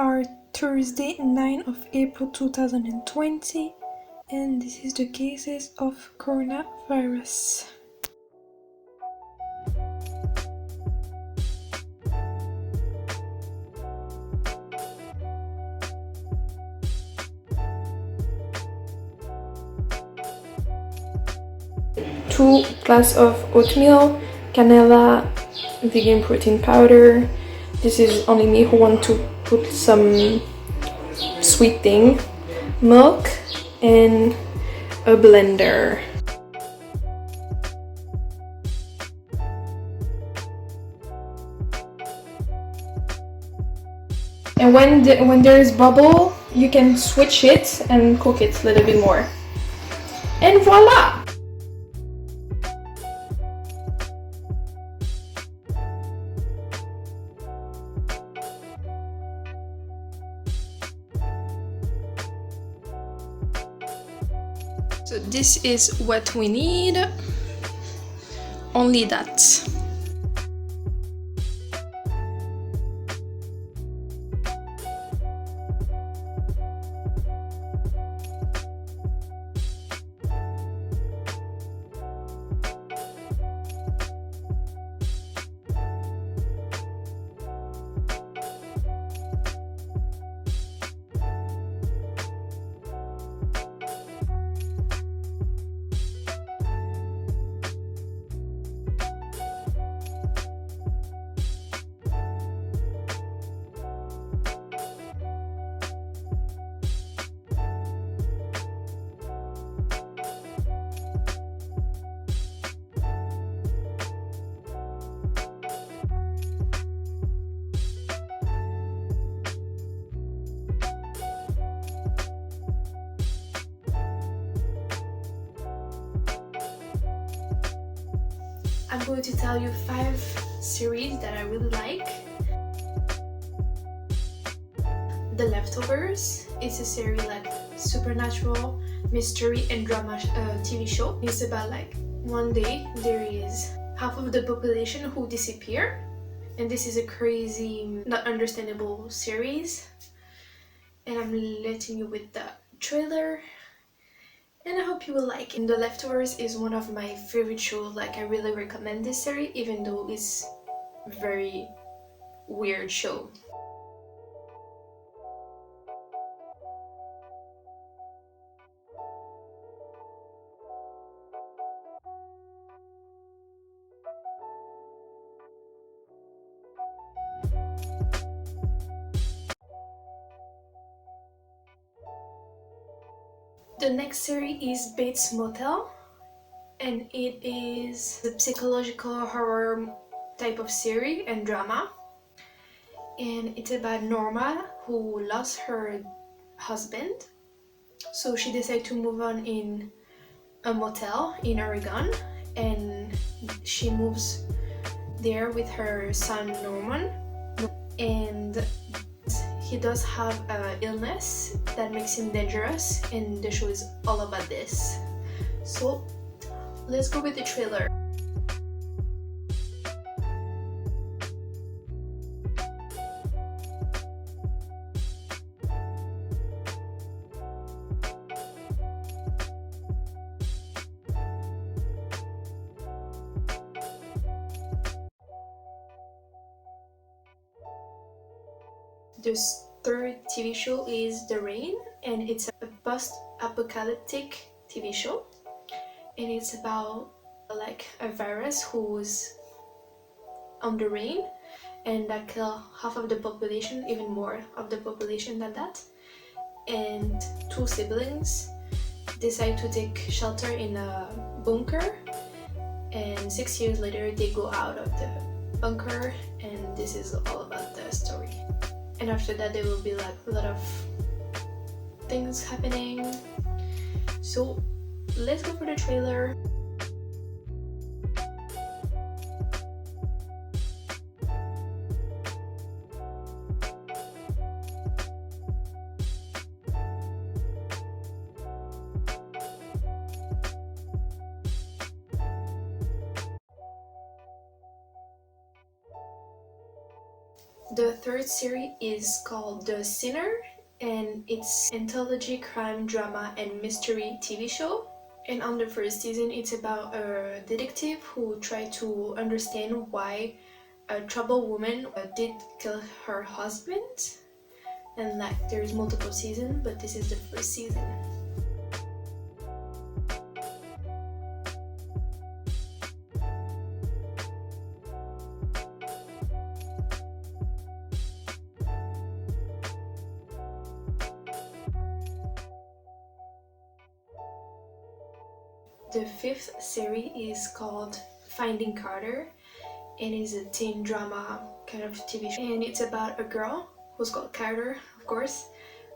are Thursday 9 of April 2020 and this is the cases of coronavirus. Two glass of oatmeal, cannella, vegan protein powder. This is only me who want to put some sweet thing, milk, and a blender. And when there is bubble, you can switch it and cook it a little bit more. And voila! So this is what we need, only that. I'm going to tell you 5 series that I really like. The Leftovers is a series like supernatural, mystery and drama TV show. It's about like one day there is half of the population who disappear, and this is a crazy, not understandable series. And I'm letting you with the trailer. And I hope you will like it. The Leftovers is one of my favorite shows. Like, I really recommend this series, even though it's a very weird show. The next series is Bates Motel, and it is a psychological horror type of series and drama. And it's about Norma, who lost her husband, so she decided to move on in a motel in Oregon, and she moves there with her son Norman, and he does have an illness that makes him dangerous, and the show is all about this. So let's go with the trailer. The third TV show is The Rain, and it's a post-apocalyptic TV show, and it's about like a virus who's on the rain and that kill half of the population, even more of the population than that. And 2 siblings decide to take shelter in a bunker, and 6 years later they go out of the bunker, and this is all about the story. And after that there will be like a lot of things happening. So let's go for the trailer. The third series is called The Sinner, and it's anthology crime drama and mystery TV show. And on the first season, it's about a detective who tried to understand why a troubled woman did kill her husband. And like there's multiple seasons, but this is the first season. The fifth series is called Finding Carter, and is a teen drama kind of TV show. And it's about a girl who's called Carter, of course,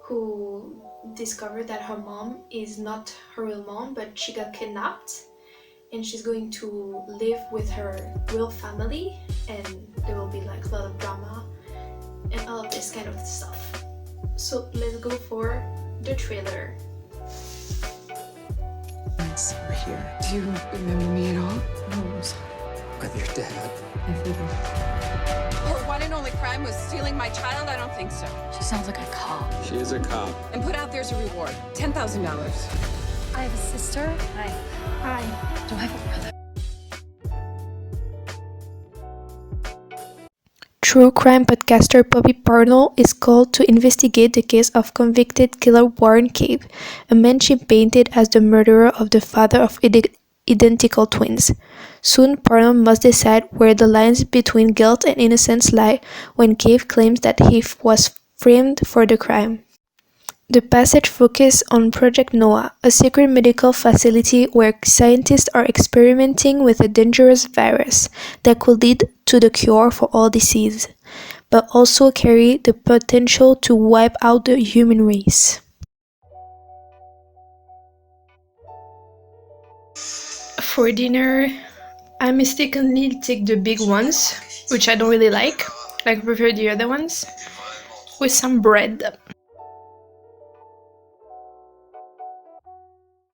who discovered that her mom is not her real mom, but she got kidnapped, and she's going to live with her real family, and there will be like a lot of drama and all of this kind of stuff. So let's go for the trailer. We're here. Do you remember me at all? No, With your dad. Her one and only crime was stealing my child? I don't think so. She sounds like a cop. She is a cop. And put out there's a reward. $10,000. I have a sister. Hi. Hi. Do I have a brother? True crime podcaster Poppy Parnell is called to investigate the case of convicted killer Warren Cave, a man she painted as the murderer of the father of identical twins. Soon, Parnell must decide where the lines between guilt and innocence lie when Cave claims that he was framed for the crime. The passage focuses on Project Noah, a secret medical facility where scientists are experimenting with a dangerous virus that could lead to the cure for all disease, but also carry the potential to wipe out the human race. For dinner, I mistakenly take the big ones, which I don't really like. I prefer the other ones, with some bread.